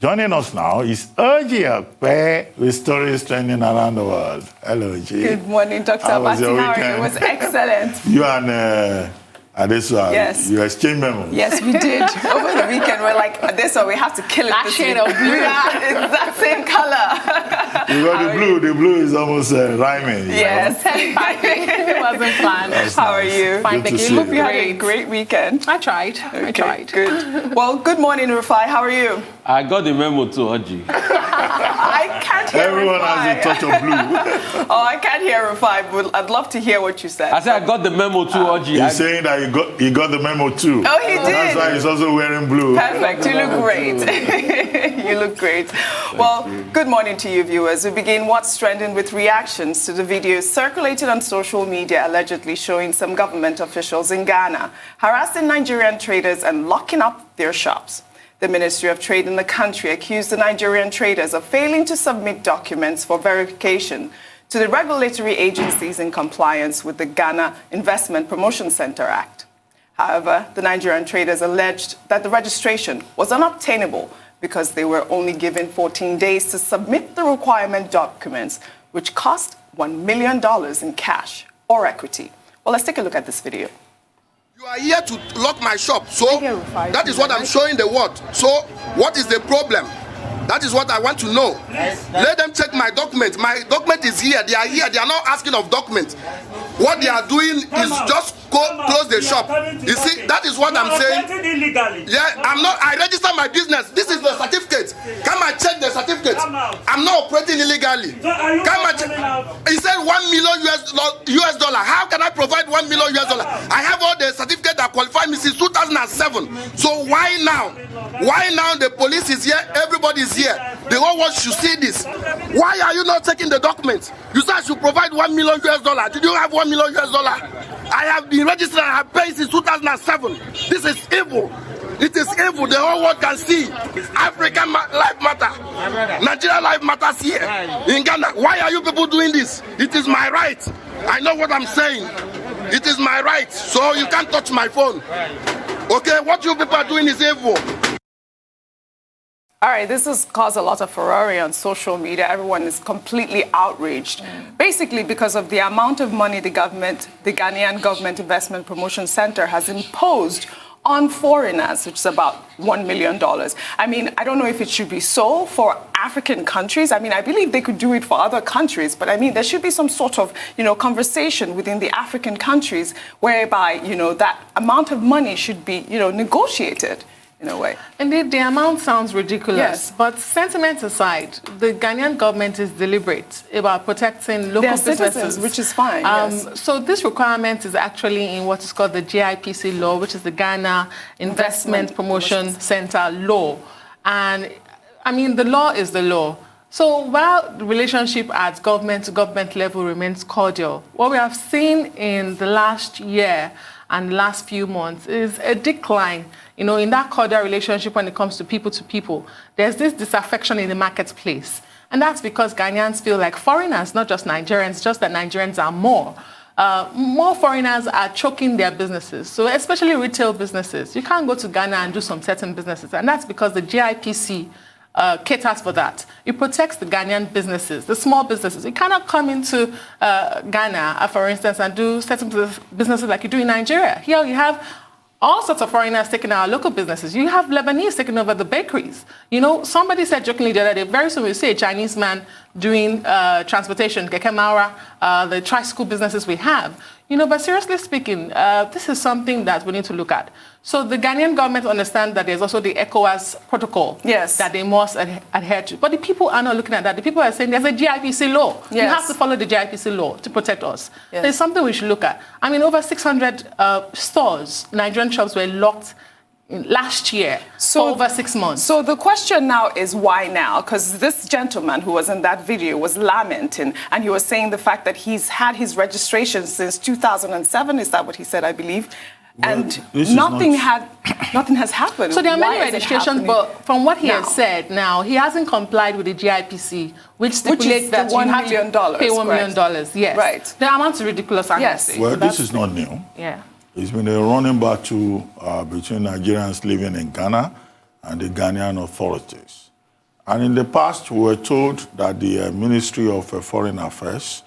Joining us now is Okpe with stories trending around the world. Hello, G. Good morning, Dr. Abati. How are you? It was excellent. You and Adesua, yes. You exchanged memos. Yes, we did. Over the weekend, we're like, Adesua, we have to kill it. That shade of blue. It's that same color. You got the blue. The blue is almost rhyming. Yes. It wasn't planned. How are you? Fine, thank you. Hope you had a great weekend. I tried. Okay, I tried. Good. Well, good morning, Rufai. How are you? I got the memo too, Oji. I can't hear Everyone Rufai. has a touch of blue. Oh, I can't hear Rufai, but I'd love to hear what you said. I said I got the memo too, Oji. He's saying that he got the memo too. Oh, he did. That's why he's also wearing blue. Perfect. You look great. You look great. Well, good morning to you, viewers. We begin What's Trending with reactions to the videos circulated on social media allegedly showing some government officials in Ghana harassing Nigerian traders and locking up their shops. The Ministry of Trade in the country accused the Nigerian traders of failing to submit documents for verification to the regulatory agencies in compliance with the Ghana Investment Promotion Center Act. However, the Nigerian traders alleged that the registration was unobtainable because they were only given 14 days to submit the requirement documents, which cost $1 million in cash or equity. Well, let's take a look at this video. You are here to lock my shop, so that is what I'm showing the world. So what is the problem? That is what I want to know. Let them check my document. My document is here. They are here. They are not asking of documents. What they are doing is just close the shop. You see, that is what I'm saying. Yeah, I'm not. I register my business. This is the certificate. Come and check the certificate. I'm not operating illegally. Come and check. He said $1 million US dollar. How can I provide $1 million US dollar? I have all the certificates that qualify me since 2007. So why now? Why now the police is here? Everybody is here. The whole world should see this. Why are you not taking the documents? You said I should provide $1 million US dollar. Did you have $1 million US dollar? I have been registered. I have paid since 2007. This is evil. It is evil. The whole world can see. African life matter. Nigeria life matters here in Ghana. Why are you people doing this? It is my right. I know what I'm saying. It is my right. So you can't touch my phone. Okay, what you people are doing is evil. All right, this has caused a lot of furore on social media. Everyone is completely outraged, basically because of the amount of money the Ghanaian Government Investment Promotion Center has imposed on foreigners, which is about $1 million. I mean, I don't know if it should be so for African countries. I mean, I believe they could do it for other countries, but I mean, there should be some sort of, conversation within the African countries whereby, that amount of money should be, negotiated. In a way. Indeed, the amount sounds ridiculous. Yes. But sentiment aside, the Ghanaian government is deliberate about protecting local businesses. Citizens, which is fine. Yes. So this requirement is actually in what is called the GIPC law, which is the Ghana Investment Promotion Center law. And, I mean, the law is the law. So while the relationship at government-to-government level remains cordial, what we have seen in the last year and last few months is a decline, in that cordial relationship when it comes to people. There's this disaffection in the marketplace. And that's because Ghanaians feel like foreigners, not just Nigerians, just that Nigerians are more. More foreigners are choking their businesses, so especially retail businesses. You can't go to Ghana and do some certain businesses, and that's because the GIPC caters for that. It protects the Ghanaian businesses, the small businesses. You cannot come into Ghana, for instance, and do certain businesses like you do in Nigeria. Here you have all sorts of foreigners taking our local businesses. You have Lebanese taking over the bakeries. Somebody said jokingly the other day, very soon we'll see a Chinese man doing transportation, Keke Maura, the tricycle businesses we have. But seriously speaking, this is something that we need to look at. So the Ghanaian government understands that there's also the ECOWAS protocol that they must adhere to. But the people are not looking at that. The people are saying there's a GIPC law. Yes. You have to follow the GIPC law to protect us. Yes. There's something we should look at. I mean, over 600 stores, Nigerian shops were locked last year for over 6 months. So the question now is why now? Because this gentleman who was in that video was lamenting, and he was saying the fact that he's had his registration since 2007. Is that what he said, I believe? Well, and nothing has happened. So there are many registrations, but from what he has said now, he hasn't complied with the GIPC, which stipulates that you have to pay $1 million. Yes. Right. The amount is ridiculous, I must say. Well, so this is not new. Yeah. It's been a running battle between Nigerians living in Ghana and the Ghanaian authorities. And in the past, we were told that the Ministry of Foreign Affairs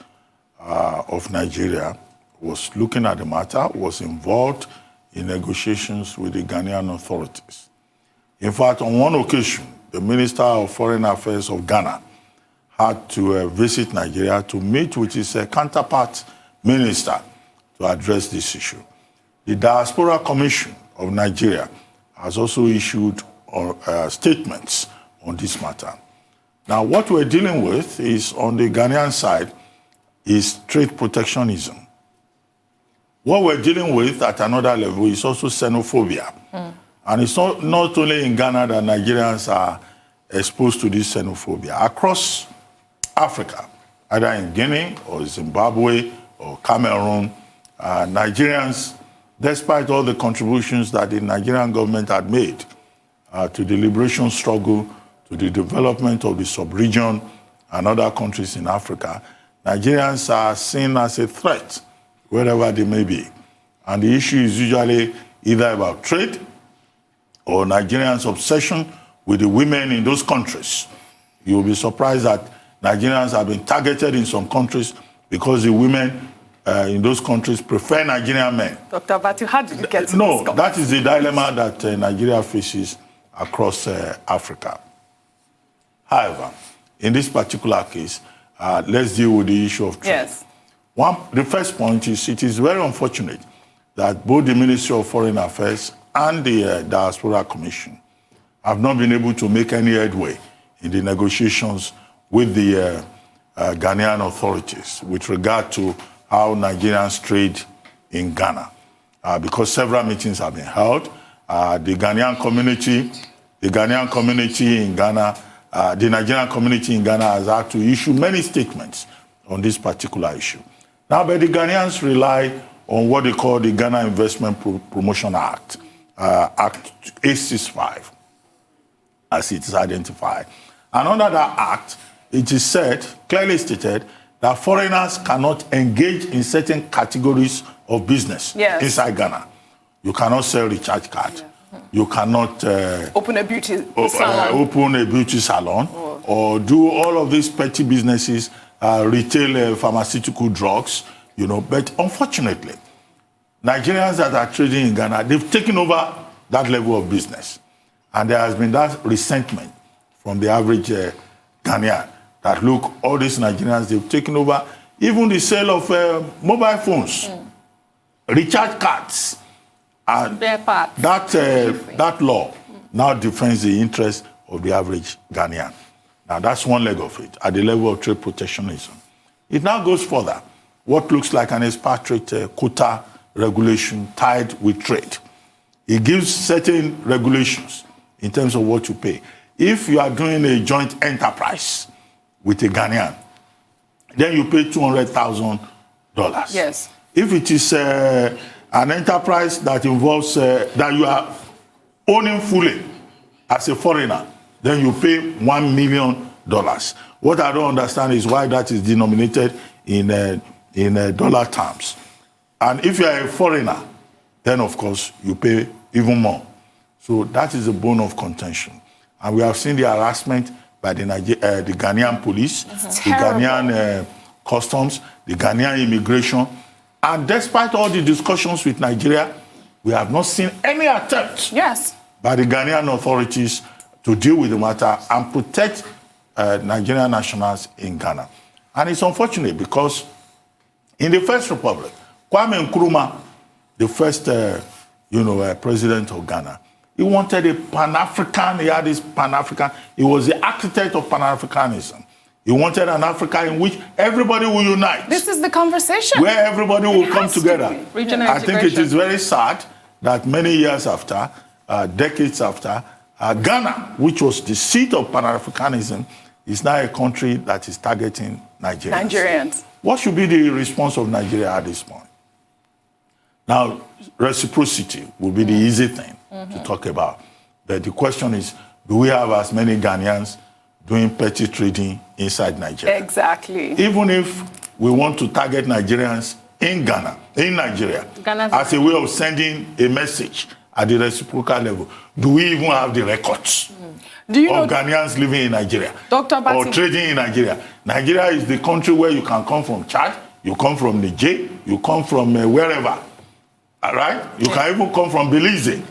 of Nigeria was looking at the matter, was involved in negotiations with the Ghanaian authorities. In fact, on one occasion, the Minister of Foreign Affairs of Ghana had to visit Nigeria to meet with his counterpart minister to address this issue. The Diaspora Commission of Nigeria has also issued statements on this matter. Now, what we're dealing with is, on the Ghanaian side, is trade protectionism. What we're dealing with at another level is also xenophobia. And it's not only in Ghana that Nigerians are exposed to this xenophobia. Across Africa, either in Guinea or Zimbabwe or Cameroon, Nigerians, despite all the contributions that the Nigerian government had made to the liberation struggle, to the development of the sub-region and other countries in Africa, Nigerians are seen as a threat wherever they may be. And the issue is usually either about trade or Nigerians' obsession with the women in those countries. You'll be surprised that Nigerians have been targeted in some countries because the women in those countries prefer Nigerian men. Dr. Batu, how did you get to No, this? that is the dilemma that Nigeria faces across Africa. However, in this particular case, let's deal with the issue of trade. Yes. The first point is, it is very unfortunate that both the Ministry of Foreign Affairs and the Diaspora Commission have not been able to make any headway in the negotiations with the Ghanaian authorities with regard to how Nigerians trade in Ghana. Because several meetings have been held. The Nigerian community in Ghana has had to issue many statements on this particular issue. Now, but the Ghanaians rely on what they call the Ghana Investment Promotion Act, Act 865, as it is identified. And under that act, it is said, clearly stated, that foreigners cannot engage in certain categories of business inside Ghana. You cannot sell recharge cards. You cannot open a beauty salon, or do all of these petty businesses, retail pharmaceutical drugs, But unfortunately, Nigerians that are trading in Ghana, they've taken over that level of business. And there has been that resentment from the average Ghanaian that, look, all these Nigerians, they've taken over even the sale of mobile phones, recharge cards. And that law now defends the interest of the average Ghanaian. Now, that's one leg of it, at the level of trade protectionism. It now goes further. What looks like an expatriate quota regulation tied with trade. It gives certain regulations in terms of what you pay. If you are doing a joint enterprise with a Ghanaian, then you pay $200,000. Yes. If it is an enterprise that involves, that you are owning fully as a foreigner, then you pay $1 million. What I don't understand is why that is denominated in dollar terms. And if you are a foreigner, then of course you pay even more. So that is a bone of contention. And we have seen the harassment by the Ghanaian police, the Ghanaian customs, the Ghanaian immigration. And despite all the discussions with Nigeria, we have not seen any attempt by the Ghanaian authorities to deal with the matter and protect Nigerian nationals in Ghana. And it's unfortunate because in the First Republic, Kwame Nkrumah, the first president of Ghana, he wanted a Pan-African, he had this Pan-African, he was the architect of Pan-Africanism. He wanted an Africa in which everybody will unite. This is the conversation. Where everybody will come together. I think it is very sad that many years after, decades after, Ghana, which was the seat of Pan-Africanism, is now a country that is targeting Nigerians. What should be the response of Nigeria at this point? Now, reciprocity will be the easy thing to talk about. But the question is, do we have as many Ghanaians doing petty trading inside Nigeria? Exactly. Even if we want to target Nigerians in Ghana, in Nigeria, as a way of sending a message at the reciprocal level, do we even have the records? Do you know Ghanaians living in Nigeria Dr. or Bati, trading in Nigeria. Nigeria is the country where you can come from Chad, you come from Niger, you come from wherever. All right? You can even come from Belize.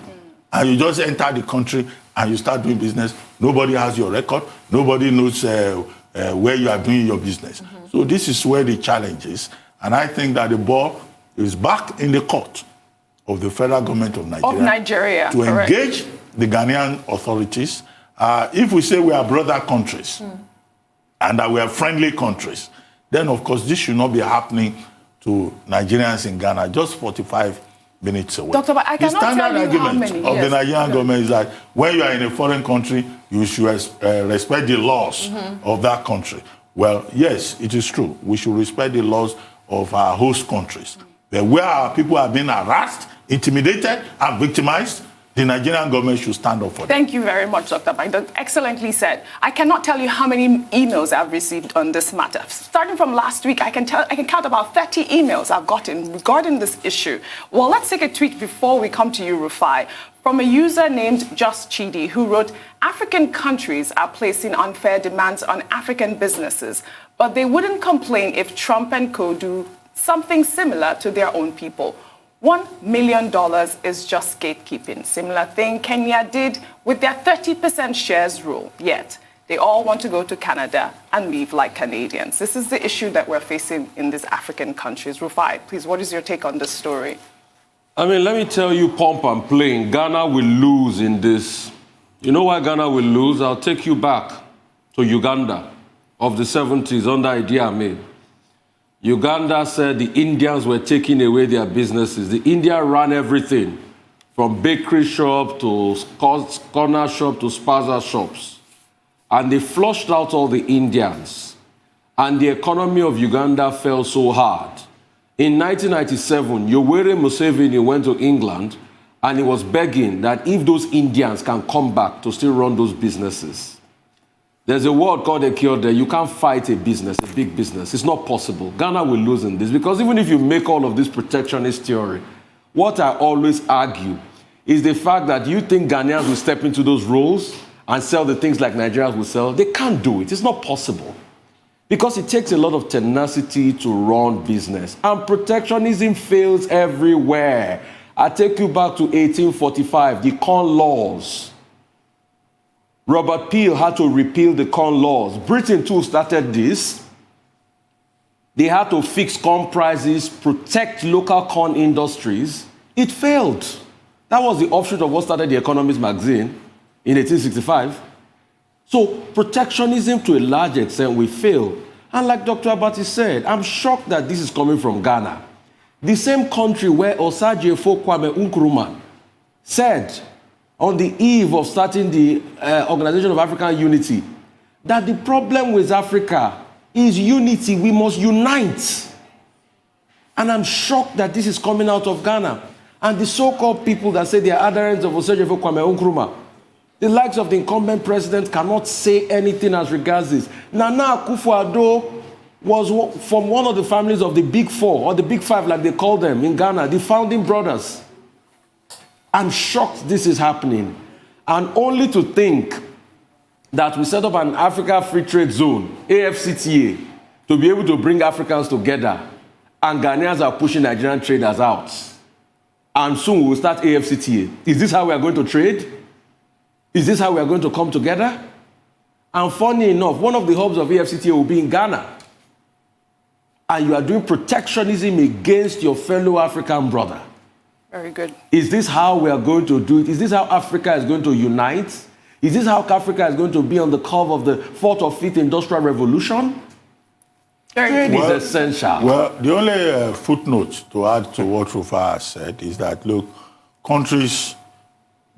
And you just enter the country and you start doing business. Nobody has your record. Nobody knows where you are doing your business. So this is where the challenge is. And I think that the ball is back in the court of the federal government of Nigeria, to correct. engage the Ghanaian authorities. If we say we are brother countries and that we are friendly countries, then of course this should not be happening to Nigerians in Ghana just 45 minutes away. Dr. I cannot tell you how many. The standard argument of the Nigerian government is that when you are in a foreign country, you should respect the laws of that country. Well, yes, it is true. We should respect the laws of our host countries. But where our people are being harassed, intimidated, and victimized, the Nigerian government should stand up for them. Thank you very much, Dr. Biden. Excellently said. I cannot tell you how many emails I've received on this matter. Starting from last week, I can count about 30 emails I've gotten regarding this issue. Well, let's take a tweet before we come to you, Rufai, from a user named Just Chidi, who wrote, African countries are placing unfair demands on African businesses, but they wouldn't complain if Trump and co. do something similar to their own people. $1 million is just gatekeeping. Similar thing Kenya did with their 30% shares rule. Yet, they all want to go to Canada and live like Canadians. This is the issue that we're facing in these African countries. Rufai, please, what is your take on this story? I mean, let me tell you, pomp and playing, Ghana will lose in this. You know why Ghana will lose? I'll take you back to Uganda of the 70s under Idi Amin. Uganda said the Indians were taking away their businesses. The India ran everything, from bakery shop to corner shop to spaza shops. And they flushed out all the Indians. And the economy of Uganda fell so hard. In 1997, Yoweri Museveni went to England and he was begging that if those Indians can come back to still run those businesses. There's a word called a cure there. You can't fight a business, a big business. It's not possible. Ghana will lose in this because even if you make all of this protectionist theory, what I always argue is the fact that you think Ghanaians will step into those roles and sell the things like Nigerians will sell. They can't do it. It's not possible. Because it takes a lot of tenacity to run business. And protectionism fails everywhere. I take you back to 1845, the Corn Laws. Robert Peel had to repeal the corn laws. Britain too started this. They had to fix corn prices, protect local corn industries. It failed. That was the offshoot of what started the Economist magazine in 1865. So protectionism to a large extent will fail. And like Dr. Abati said, I'm shocked that this is coming from Ghana. The same country where Osagyefo Kwame Nkrumah said on the eve of starting the Organization of African Unity, that the problem with Africa is unity. We must unite. And I'm shocked that this is coming out of Ghana. And the so-called people that say they are adherents of Osagyefo Kwame Nkrumah, the likes of the incumbent president cannot say anything as regards this. Nana Akufo-Addo was from one of the families of the Big Four, or the Big Five like they call them in Ghana, the founding brothers. I'm shocked this is happening. And only to think that we set up an Africa Free Trade Zone, AFCTA, to be able to bring Africans together, and Ghanaians are pushing Nigerian traders out. And soon we will start AFCTA. Is this how we are going to trade? Is this how we are going to come together? And funny enough, one of the hubs of AFCTA will be in Ghana. And you are doing protectionism against your fellow African brother. Very good. Is this how we are going to do it? Is this how Africa is going to unite? Is this how Africa is going to be on the curve of the 4th or 5th industrial revolution? Trade is essential. Well, the only footnote to add to what Rufai has said is that, look, countries,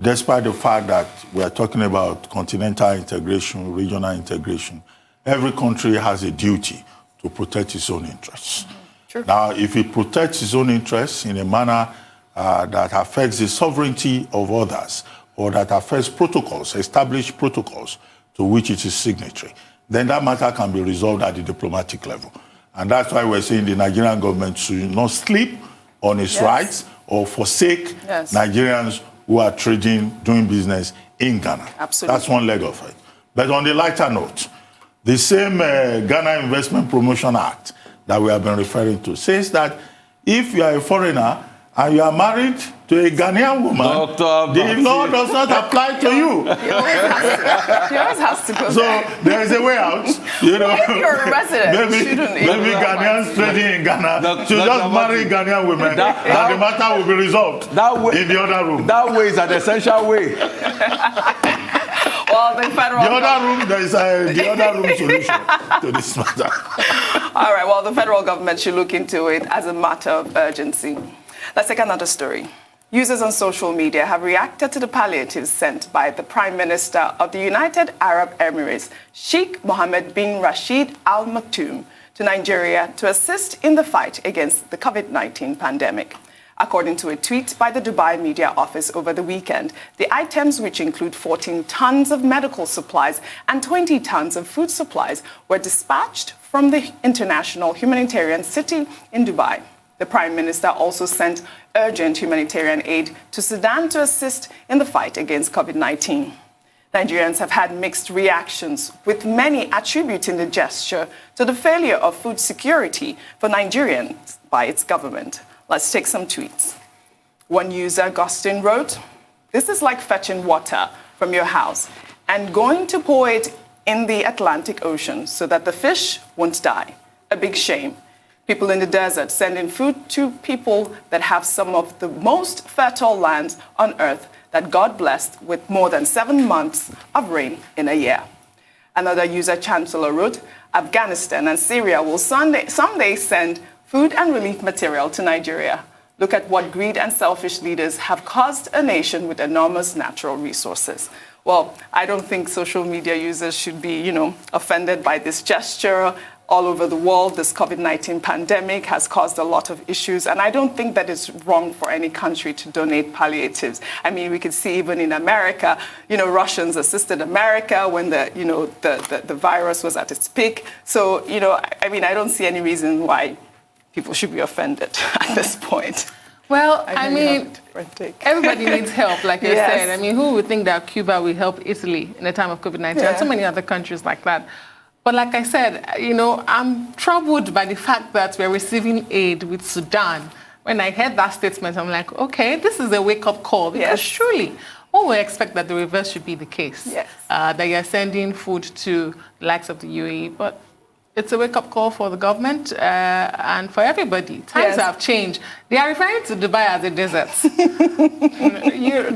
despite the fact that we are talking about continental integration, regional integration, every country has a duty to protect its own interests. Sure. Now, if it protects its own interests in a manner that affects the sovereignty of others, or that affects protocols, established protocols to which it is signatory, then that matter can be resolved at the diplomatic level. And that's why we're saying the Nigerian government should not sleep on its rights or forsake Nigerians who are trading, doing business in Ghana. Absolutely. That's one leg of it. But on the lighter note, the same Ghana Investment Promotion Act that we have been referring to says that if you are a foreigner and you are married to a Ghanaian woman, the law does not apply to you. He always has to go So there. there is a way out. You know, If you're a resident, you shouldn't maybe Ghanaians trading in Ghana should just marry Ghanaian women, and the matter will be resolved in the other room. That way is an essential way. Well, the federal There is the other room solution to this matter. All right, well, the federal government should look into it as a matter of urgency. Let's take another story. Users on social media have reacted to the palliatives sent by the Prime Minister of the United Arab Emirates, Sheikh Mohammed bin Rashid Al Maktoum, to Nigeria to assist in the fight against the COVID-19 pandemic. According to a tweet by the Dubai Media Office over the weekend, the items, which include 14 tons of medical supplies and 20 tons of food supplies, were dispatched from the international humanitarian city in Dubai. The Prime Minister also sent urgent humanitarian aid to Sudan to assist in the fight against COVID-19. Nigerians have had mixed reactions, with many attributing the gesture to the failure of food security for Nigerians by its government. Let's take some tweets. One user, Gustin, wrote, "This is like fetching water from your house and going to pour it in the Atlantic Ocean so that the fish won't die. A big shame. People in the desert sending food to people that have some of the most fertile lands on earth that God blessed with more than 7 months of rain in a year." Another user, Chancellor, wrote, "Afghanistan and Syria will someday send food and relief material to Nigeria. Look at what greed and selfish leaders have caused a nation with enormous natural resources." Well, I don't think social media users should be, offended by this gesture. All over the world, this COVID-19 pandemic has caused a lot of issues, and I don't think that it's wrong for any country to donate palliatives. I mean, we could see even in America, Russians assisted America when the virus was at its peak. So, I don't see any reason why people should be offended at this point. Well, everybody needs help, like you Yes. said. I mean, who would think that Cuba will help Italy in the time of COVID-19 and so many other countries like that? But like I said, I'm troubled by the fact that we're receiving aid with Sudan. When I heard that statement, I'm like, okay, this is a wake-up call. Because surely one would expect that the reverse should be the case. Yes. That you're sending food to the likes of the UAE. But it's a wake-up call for the government and for everybody. Times have changed. They are referring to Dubai as a desert.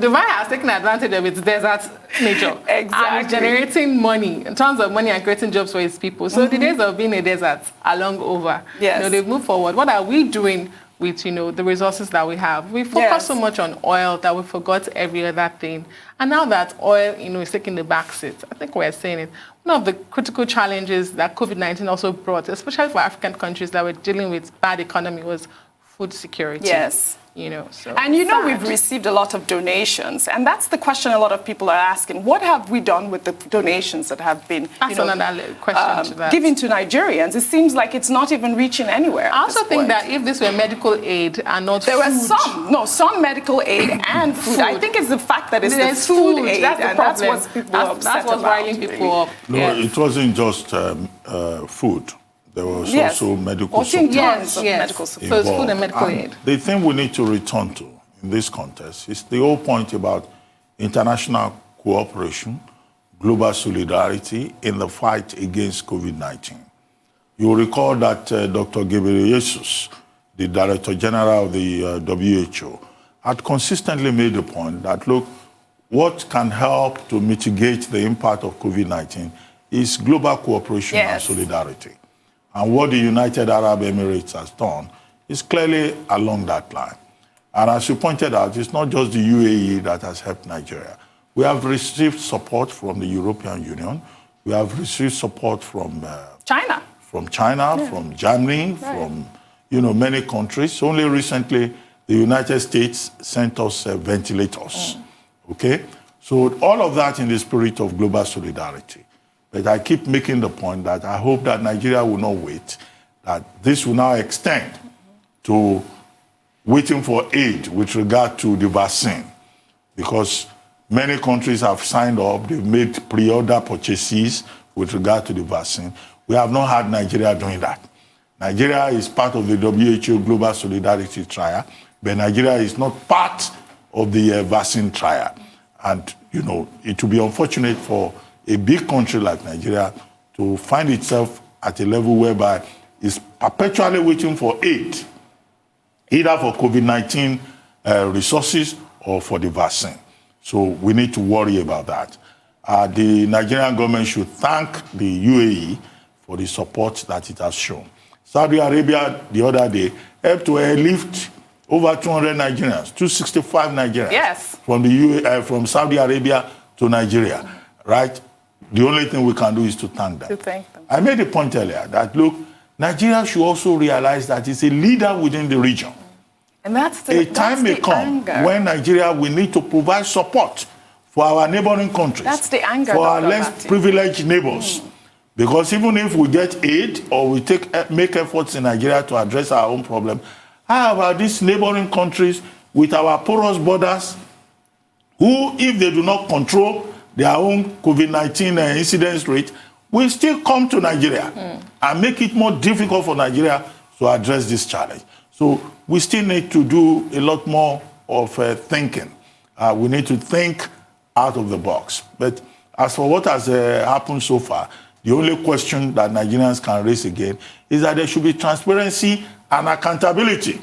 Dubai has taken advantage of its desert nature. Exactly. And it's generating money, in terms of money and creating jobs for its people. So the days of being a desert are long over. Yes. They've moved forward. What are we doing with, the resources that we have? We focus so much on oil that we forgot every other thing. And now that oil, is taking the back seat, I think we're saying it. One of the critical challenges that COVID-19 also brought, especially for African countries that were dealing with bad economy, was food security. Yes. And we've received a lot of donations, and that's the question a lot of people are asking. What have we done with the donations that have been another question to that. given to Nigerians? It seems like it's not even reaching anywhere. I also think that if this were medical aid and not there food, were some medical aid and food. I think it's the fact that it's the food aid, that's the and problem. that's what people are upset That's what's about, riling people up. No, it wasn't just food. There was also medical support. Yes. Medical support. So it's food and medical aid. The thing we need to return to in this context is the whole point about international cooperation, global solidarity in the fight against COVID-19. You will recall that Dr. Ghebreyesus, the Director General of the WHO, had consistently made the point that, look, what can help to mitigate the impact of COVID-19 is global cooperation and solidarity. And what the United Arab Emirates has done is clearly along that line. And as you pointed out, it's not just the UAE that has helped Nigeria. We have received support from the European Union. We have received support from China. From Germany, from many countries. Only recently, the United States sent us ventilators. Okay, so all of that in the spirit of global solidarity. But I keep making the point that I hope that Nigeria will not wait, that this will now extend to waiting for aid with regard to the vaccine. Because Many countries have signed up. They've made pre-order purchases with regard to the vaccine. We have not had Nigeria doing that. Nigeria is part of the WHO Global Solidarity Trial, but Nigeria is not part of the vaccine trial. And, you know, it will be unfortunate for a big country like Nigeria to find itself at a level whereby it's perpetually waiting for aid, either for COVID-19 resources or for the vaccine. So we need to worry about that. The Nigerian government should thank the UAE for the support that it has shown. Saudi Arabia, the other day, helped to airlift over 200 Nigerians, 265 Nigerians yes. from Saudi Arabia to Nigeria, right? The only thing we can do is to thank them. I made a point earlier that, look, Nigeria should also realize that it's a leader within the region. And that's the A time may come when Nigeria will need to provide support for our neighboring countries. That's the anger, for our less privileged neighbors. Because even if we get aid or we make efforts in Nigeria to address our own problem, how about these neighboring countries with our porous borders who, if they do not control their own COVID-19 incidence rate, will still come to Nigeria and make it more difficult for Nigeria to address this challenge. So we still need to do a lot more of thinking. We need to think out of the box. But as for what has happened so far, the only question that Nigerians can raise again is that there should be transparency and accountability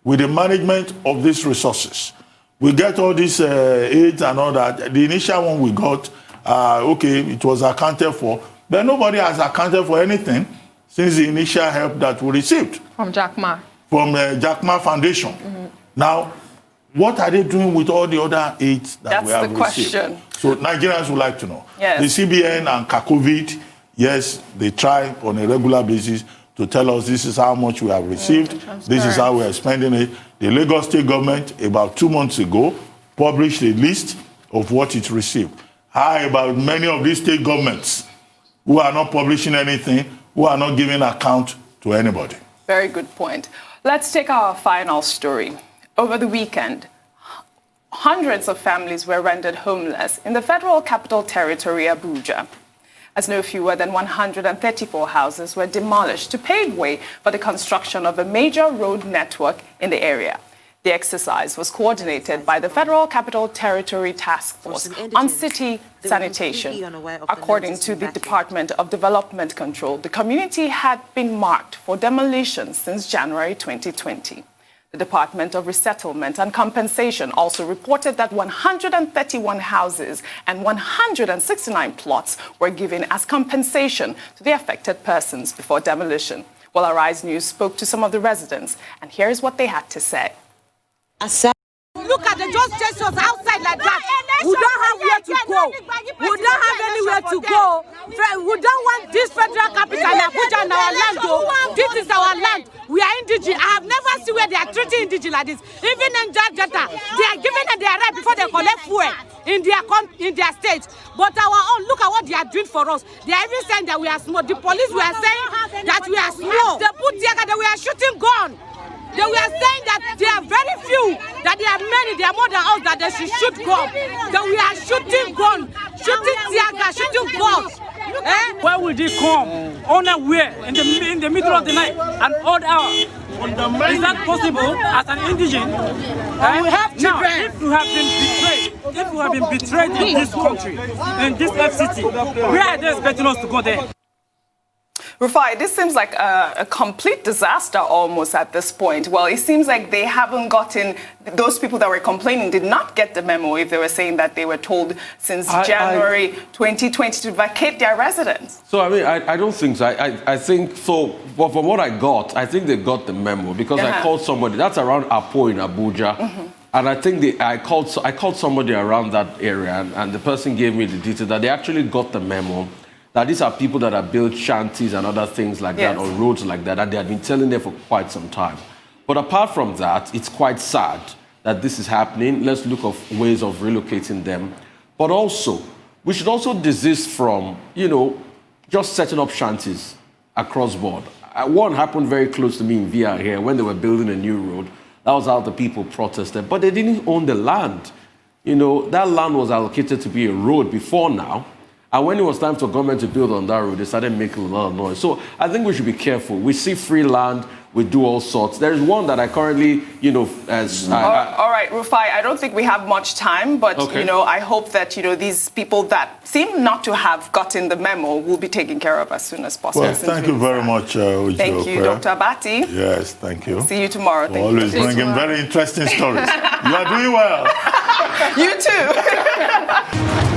with the management of these resources. We get all these aids and all that. The initial one we got, okay, it was accounted for, but nobody has accounted for anything since the initial help that we received. From Jack Ma. From Jack Ma Foundation. Now, what are they doing with all the other aids that we have received? That's the question. So Nigerians would like to know. Yes. The CBN and COVID, yes, they try on a regular basis to tell us this is how much we have received, this is how we are spending it. The Lagos State government, about 2 months ago, published a list of what it received. How about many of these state governments who are not publishing anything, who are not giving account to anybody? Very good point. Let's take our final story. Over the weekend, hundreds of families were rendered homeless in the Federal Capital Territory, Abuja, as no fewer than 134 houses were demolished to pave way for the construction of a major road network in the area. The exercise was coordinated by the Federal Capital Territory Task Force on City Sanitation. According to the Department of Development Control, the community had been marked for demolition since January 2020. The Department of Resettlement and Compensation also reported that 131 houses and 169 plots were given as compensation to the affected persons before demolition. Well, Arise News spoke to some of the residents, and here's what they had to say. Look at the just chase us outside like that. We don't have where to go. We don't have anywhere to go. We don't want this federal capital in Abuja in our land, though. This is our land. We are indigenous. I have never seen where they are treating indigenous like this. Even in Jata, they are giving them their right before they collect fuel in their state. But our own, look at what they are doing for us. They are even saying that we are small. The police were saying that we are small. They put tear gas, that we are shooting gun. They were saying that there are very few, that there are many, there are more than us, that they should shoot gun. That we are shooting gun, shooting tear gas, shooting guns. Where will they come? Unaware, in the middle of the night, an odd hour. Is that possible as an indigent? We have children. Now, if you have been betrayed in this country, in this FCT, where are they expecting us to go there? Rufai, this seems like a complete disaster almost at this point. Well, it seems like they haven't gotten, those people that were complaining did not get the memo if they were saying that they were told since January 2020 to vacate their residence. So, I mean, I don't think so. I think, so, but from what I got, I think they got the memo because I called somebody, that's around Apo in Abuja. And I think I called somebody around that area and the person gave me the detail that they actually got the memo. That these are people that have built shanties and other things like that, or roads like that, and they have been telling them for quite some time. But apart from that, it's quite sad that this is happening. Let's look at ways of relocating them. But also, we should also desist from, just setting up shanties across board. One happened very close to me in VR here when they were building a new road. That was how the people protested. But they didn't own the land. you know, that land was allocated to be a road before now. And when it was time for government to build on that road, they started making a lot of noise. So I think we should be careful. We see free land, we do all sorts. There is one that I currently, you know, all right, Rufai, I don't think we have much time, but, okay, you know, I hope that, you know, these people that seem not to have gotten the memo will be taken care of as soon as possible. Well, thank you very much, Uju. Thank you, Dr. Abati. Yes, thank you. See you tomorrow. Thank you. Always bringing very interesting stories. You are doing well. You too.